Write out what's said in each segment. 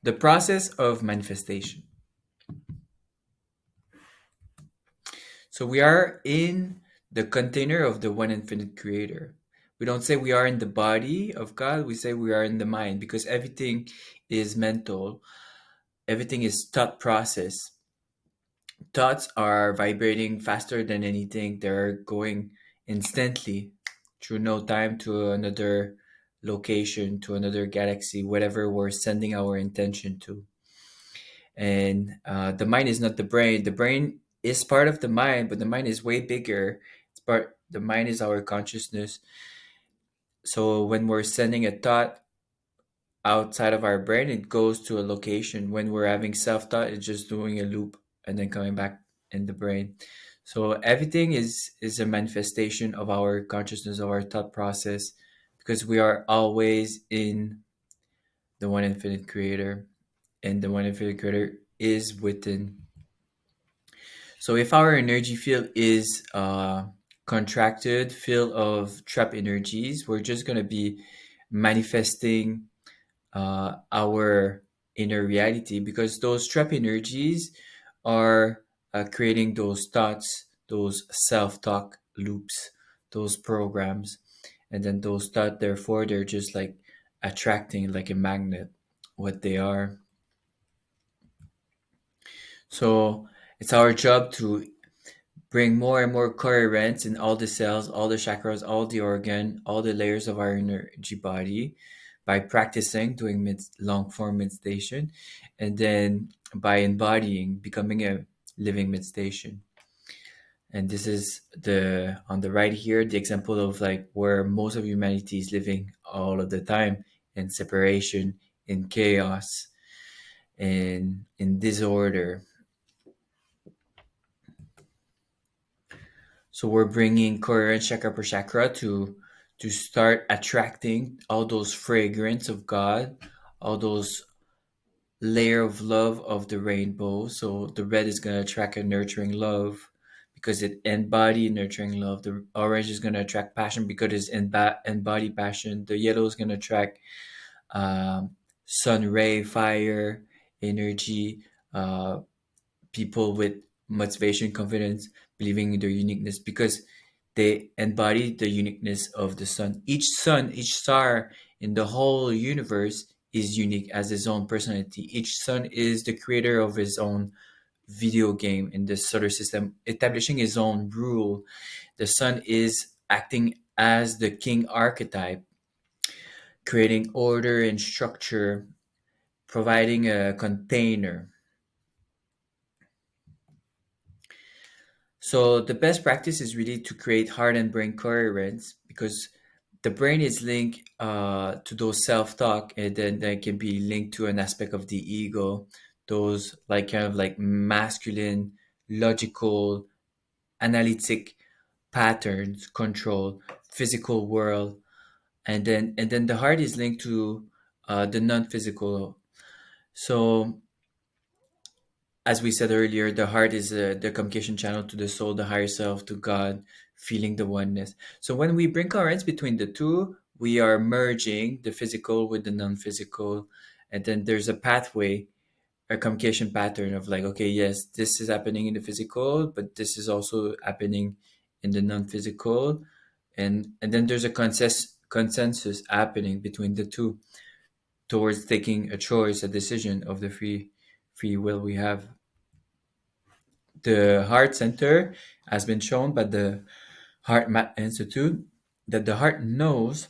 The process of manifestation. So we are in the container of the one infinite creator. We don't say we are in the body of God, we say we are in the mind because everything is mental, everything is thought process. Thoughts are vibrating faster than anything, they're going instantly through no time to another location, to another galaxy, whatever we're sending our intention to. And the mind is not the brain. The brain is part of the mind, but the mind is way bigger. It's part. The mind is our consciousness. So when we're sending a thought outside of our brain, it goes to a location. When we're having self thought, it's just doing a loop and then coming back in the brain. So everything is a manifestation of our consciousness, of our thought process, because we are always in the one infinite creator, and the one infinite creator is within. So if our energy field is contracted, field of trap energies, we're just going to be manifesting our inner reality because those trap energies are creating those thoughts, those self-talk loops, those programs. And then those thoughts, therefore, they're just like attracting like a magnet what they are. So it's our job to bring more and more coherence in all the cells, all the chakras, all the organ, all the layers of our energy body by practicing doing long form meditation, and then by embodying, becoming a living meditation. And this is the on the right here, the example of like where most of humanity is living all of the time in separation, in chaos, in disorder. So we're bringing coherence chakra per chakra to start attracting all those fragrance of God, all those layer of love of the rainbow. So the red is going to attract a nurturing love because it embody nurturing love. The orange is going to attract passion because it's embody passion. The yellow is going to attract sun ray, fire, energy, uh, people with motivation, confidence, believing in their uniqueness because they embody the uniqueness of the sun, each star in the whole universe is unique as his own personality. Each sun is the creator of his own video game in the solar system, establishing his own rule. The sun is acting as the king archetype, creating order and structure, providing a container. So the best practice is really to create heart and brain coherence because the brain is linked to those self-talk, and then that can be linked to an aspect of the ego, those like kind of like masculine, logical, analytic patterns, control, physical world, and then the heart is linked to the non-physical. So as we said earlier, the heart is the communication channel to the soul, the higher self, to God, feeling the oneness. So when we bring coherence between the two, we are merging the physical with the non-physical, and then there's a pathway, a communication pattern of like, okay, yes, this is happening in the physical, but this is also happening in the non-physical, and then there's a consensus happening between the two towards taking a choice, a decision of the free will we have. The heart center has been shown by the Heart Math Institute that the heart knows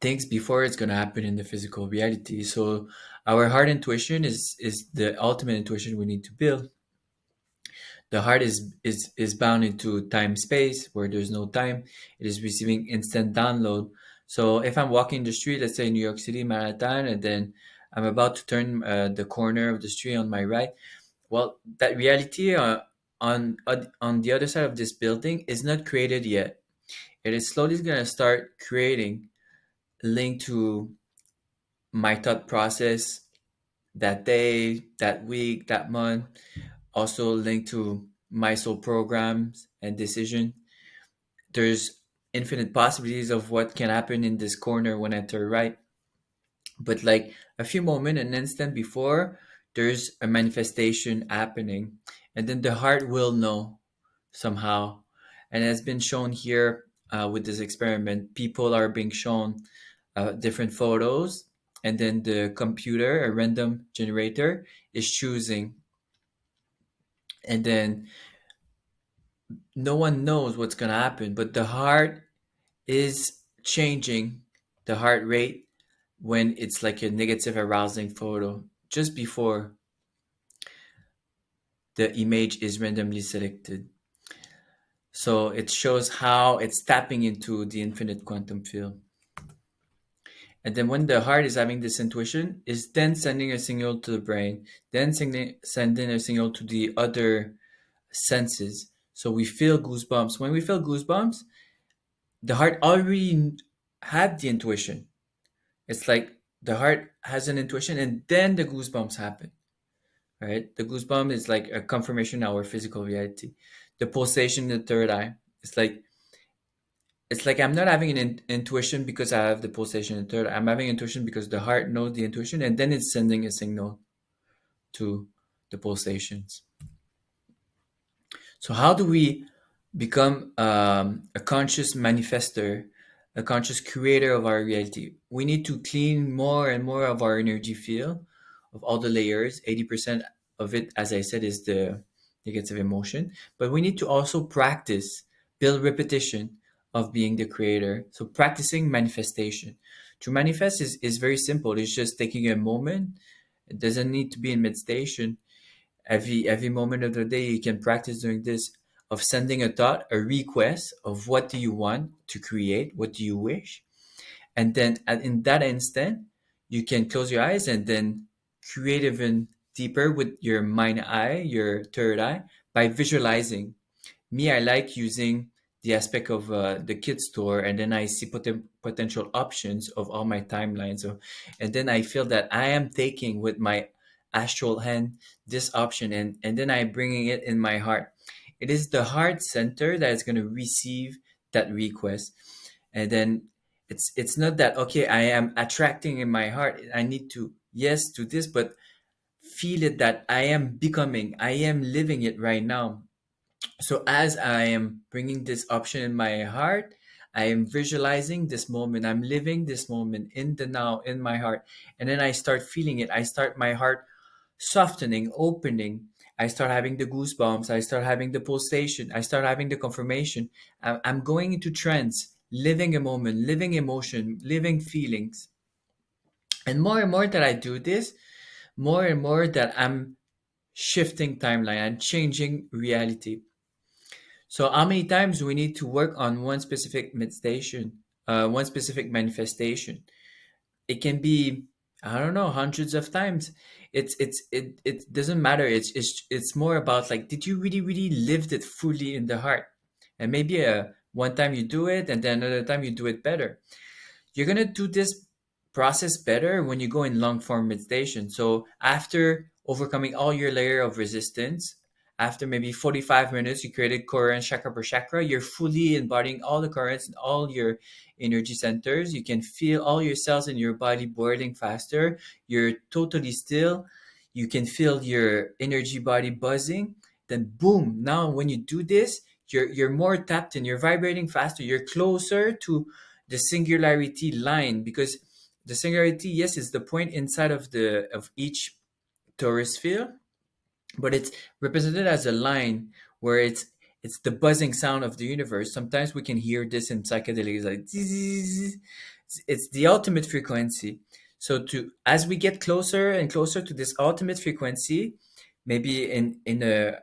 things before it's going to happen in the physical reality. So our heart intuition is the ultimate intuition we need to build. The heart is bound into time space where there's no time. It is receiving instant download. So if I'm walking the street, let's say New York City, Manhattan, and then I'm about to turn the corner of the street on my right, well, that reality on the other side of this building is not created yet. It is slowly going to start creating linked to my thought process that day, that week, that month. Also linked to my soul programs and decision. There's infinite possibilities of what can happen in this corner when I turn right. but like a few moments, an instant before, there's a manifestation happening, and then the heart will know somehow. And it has been shown here with this experiment. People are being shown different photos, and then the computer, a random generator, is choosing, and then no one knows what's going to happen, but the heart is changing the heart rate when it's like a negative arousing photo just before the image is randomly selected. So it shows how it's tapping into the infinite quantum field. And then when the heart is having this intuition, is then sending a signal to the brain, then sending a signal to the other senses. So we feel goosebumps. When we feel goosebumps, the heart already had the intuition. It's like the heart has an intuition and then the goosebumps happen, right? The goosebump is like a confirmation of our physical reality. The pulsation in the third eye, it's like I'm not having an intuition because I have the pulsation in the third eye. I'm having intuition because the heart knows the intuition and then it's sending a signal to the pulsations. So how do we become a conscious manifester, a conscious creator of our reality? We need to clean more and more of our energy field of all the layers. 80% of it, as I said, is the negative emotion. But we need to also practice, build repetition of being the creator. So practicing manifestation. To manifest is very simple. It's just taking a moment. It doesn't need to be in meditation. Every moment of the day you can practice doing this, of sending a thought, a request of what do you want to create, what do you wish, and then in that instant you can close your eyes and then create even deeper with your mind eye, your third eye, by visualizing. Me, I like using the aspect of the kid store, and then I see potential options of all my timelines. So, and then I feel that I am taking with my astral hand this option, and then I'm bringing it in my heart. It is the heart center that is going to receive that request, and then it's not that okay, I am attracting in my heart. I need to yes to this, but feel it that I am becoming, I am living it right now. So as I am bringing this option in my heart, I am visualizing this moment. I'm living this moment in the now in my heart. And then I start feeling it. I start my heart softening, opening. I start having the goosebumps. I start having the pulsation. I start having the confirmation. I'm going into trance, living a moment, living emotion, living feelings. And more that I do this, more and more that I'm shifting timeline and changing reality. So how many times we need to work on one specific meditation, one specific manifestation? It can be, I don't know, hundreds of times. It doesn't matter. It's more about like, did you really lived it fully in the heart? And maybe one time you do it, and then another time you do it better. You're gonna do this process better when you go in long form meditation. So after overcoming all your layer of resistance, after maybe 45 minutes, you created coherence chakra per chakra. You're fully embodying all the currents and all your energy centers. You can feel all your cells in your body boiling faster. You're totally still. You can feel your energy body buzzing. Then boom! Now when you do this, you're more tapped in. You're vibrating faster. You're closer to the singularity line, because the singularity, yes, is the point inside of the of each torus field, but it's represented as a line where it's the buzzing sound of the universe. Sometimes we can hear this in psychedelics, like zzz. It's the ultimate frequency. So to as we get closer and closer to this ultimate frequency, maybe in a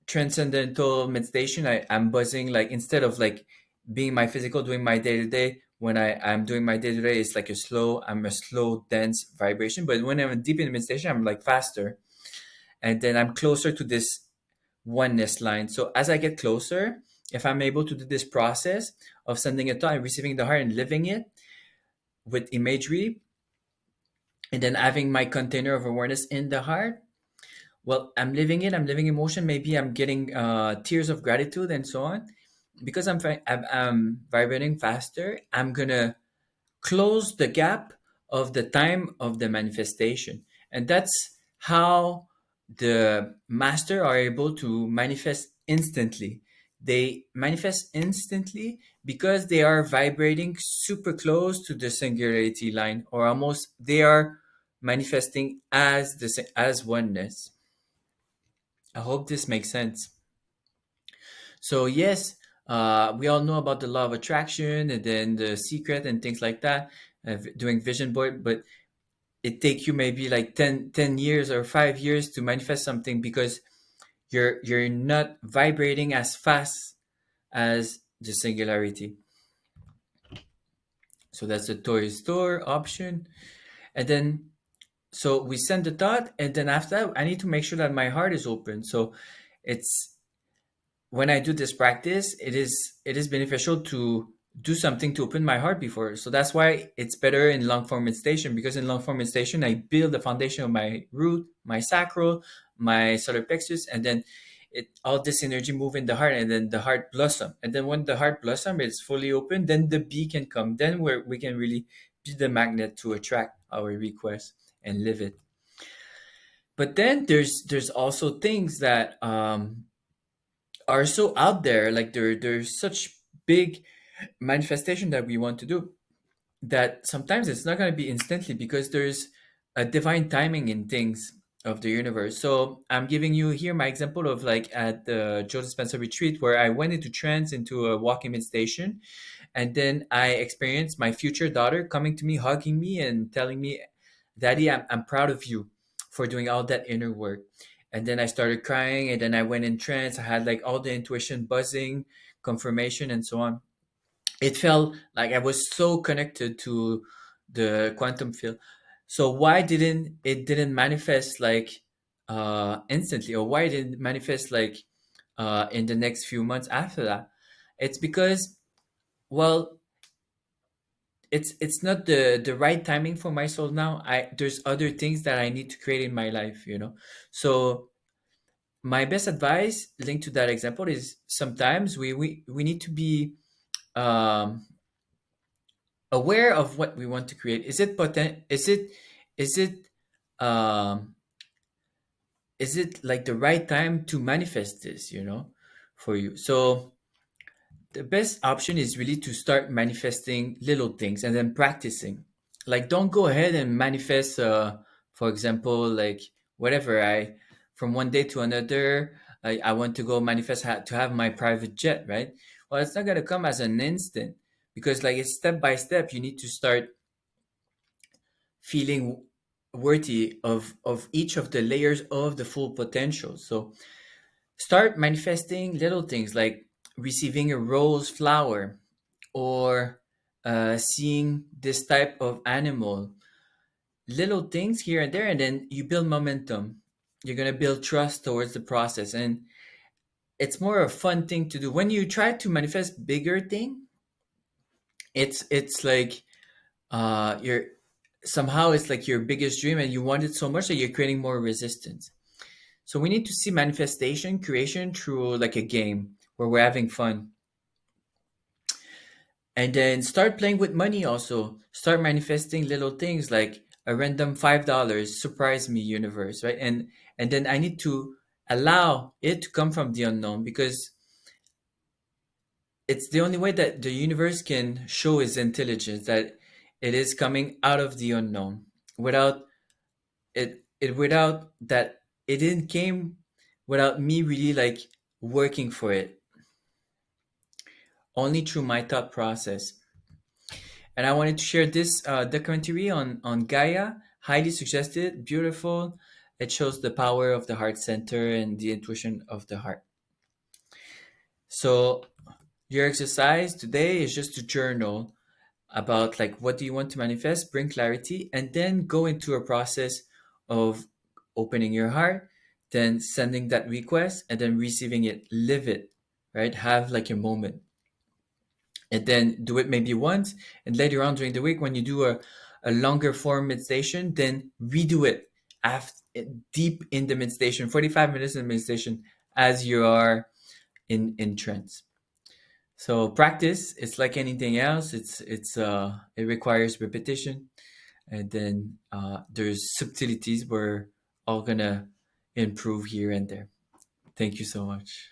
transcendental meditation, I'm buzzing, like instead of like being my physical doing my day to day, when I'm doing my day to day, it's like I'm a slow dense vibration. But when I'm deep in meditation, I'm like faster, and then I'm closer to this oneness line. So as I get closer, if I'm able to do this process of sending a thought and receiving the heart and living it with imagery, and then having my container of awareness in the heart, well, I'm living it, I'm living emotion. Maybe I'm getting tears of gratitude and so on. Because I'm vibrating faster, I'm gonna close the gap of the time of the manifestation. And that's how the master are able to manifest instantly. They manifest instantly because they are vibrating super close to the singularity line, or almost they are manifesting as as oneness. I hope this makes sense. So yes, we all know about the law of attraction and then the secret and things like that, doing vision board, but it take you maybe like 10 years or 5 years to manifest something because you're not vibrating as fast as the singularity. So that's the Toy Store option. And then so we send the thought, and then after that, I need to make sure that my heart is open. So it's when I do this practice, it is beneficial to do something to open my heart before. So that's why it's better in long form meditation, because in long form meditation I build the foundation of my root, my sacral, my solar plexus, and then it all this energy move in the heart, and then the heart blossom. And then when the heart blossom is fully open, then the bee can come. Then where we can really be the magnet to attract our request and live it. But then there's also things that are so out there, like there's such big manifestation that we want to do, that sometimes it's not going to be instantly because there's a divine timing in things of the universe. So I'm giving you here my example of like at the Joe Dispenza retreat, where I went into trance, into a walking meditation, and then I experienced my future daughter coming to me, hugging me, and telling me, "Daddy, I'm proud of you for doing all that inner work." And then I started crying, and then I went in trance. I had like all the intuition buzzing, confirmation, and so on. It felt like I was so connected to the quantum field. So why didn't manifest like instantly, or why didn't it manifest like in the next few months after that? It's because, well, it's not the right timing for my soul now. I There's other things that I need to create in my life. So my best advice linked to that example is sometimes we need to be um, aware of what we want to create. Is it um, is it like the right time to manifest this, for you? So the best option is really to start manifesting little things and then practicing. Like, don't go ahead and manifest, for example, like whatever. From one day to another, I want to go manifest to have my private jet, right? Well, it's not going to come as an instant, because like it's step by step. You need to start feeling worthy of each of the layers of the full potential. So start manifesting little things like receiving a rose flower, or seeing this type of animal. Little things here and there, and then you build momentum. You're going to build trust towards the process, and it's more a fun thing to do. When you try to manifest bigger thing, it's like you're somehow it's like your biggest dream, and you want it so much that you're creating more resistance. So we need to see manifestation creation through like a game where we're having fun. And then start playing with money also. Start manifesting little things like a random $5, surprise me universe, right? And then I need to allow it to come from the unknown, because it's the only way that the universe can show its intelligence, that it is coming out of the unknown. Without without that, it didn't came without me really like working for it, only through my thought process. And I wanted to share this documentary on Gaia. Highly suggested, beautiful. It shows the power of the heart center and the intuition of the heart. So your exercise today is just to journal about like what do you want to manifest, bring clarity, and then go into a process of opening your heart, then sending that request, and then receiving it. Live it, right? Have like a moment, and then do it maybe once, and later on during the week when you do a longer form meditation, then redo it after, deep in the meditation, 45 minutes in meditation, as you are in trance. So practice, it's like anything else. It requires repetition. and then there's subtleties we're all gonna improve here and there. Thank you so much.